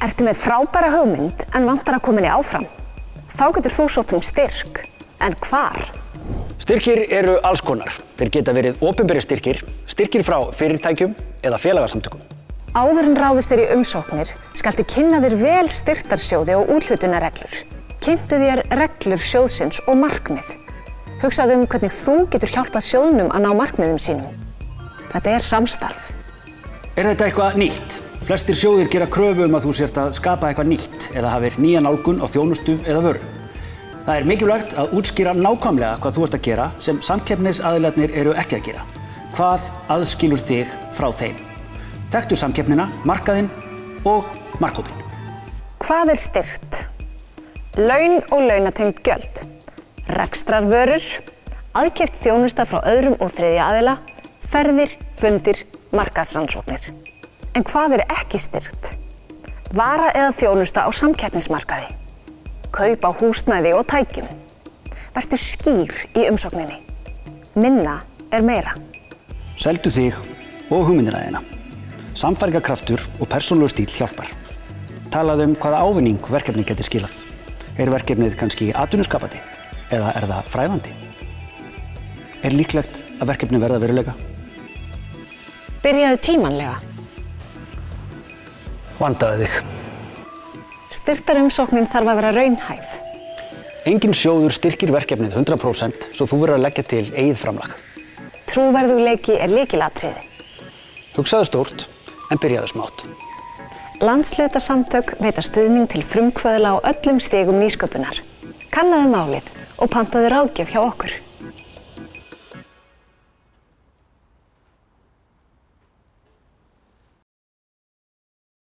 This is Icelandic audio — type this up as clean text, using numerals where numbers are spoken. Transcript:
Ertu með frábæra hugmynd en vantar að koma henni áfram? Þá getur þú sótt styrk. En hvar? Styrkir eru alls konar. Þeir geta verið opinberir styrkir, styrkir frá fyrirtækjum eða félagasamtökum. Áður en ráðist í umsóknir skaltu kynna þér vel styrktarsjóði og úthlutunarreglur. Kynntu þér reglur sjóðsins og markmið. Hugsaðu hvernig þú getur hjálpað sjóðnum að ná markmiðum sínum. Þetta er samstarf. Er þetta eitthvað nýtt? Flestir sjóðir gera kröfu að þú sért að skapa eitthvað nýtt eða hafir nýja nálgun á þjónustu eða vöru. Það er mikilvægt að útskýra nákvæmlega hvað þú ert að gera sem samkeppnisaðilarnir eru ekki að gera. Hvað aðskilur þig frá þeim? Þekktu samkeppnina, markaðinn og markhópinn. Hvað er styrkt? Laun og launatengd gjöld. Rekstrarvörur, aðkeypt þjónusta frá öðrum og þriðja aðila, ferðir, fundir, markaðsrannsóknir. En hvað er ekki styrkt? Vara eða þjónusta á samkeppnismarkaði. Kaup á húsnæði og tækjum. Vertu skýr í umsókninni. Minna er meira. Seldu þig og hugmyndina þína. Samfæringarkraftur og persónulegur stíll hjálpar. Talaðu hvaða ávinning verkefnið getur skilað. Er verkefnið kannski atvinnuskapandi eða er það fræðandi? Er líklegt að verkefnið verða að veruleika? Byrjaðu tímanlega. Vandaðu þig. Styrktarumsóknin þarf að vera raunhæf. Enginn sjóður styrkir verkefnið 100% svo þú verður að leggja til eigið framlag. Trúverðugleiki er lykilatriði. Hugsaðu stórt en byrjaðu smátt. Landshlutasamtök veita stuðning til frumkvöðla á öllum stigum nýsköpunar. Kannaðu málið og pantaðu ráðgjöf hjá okkur.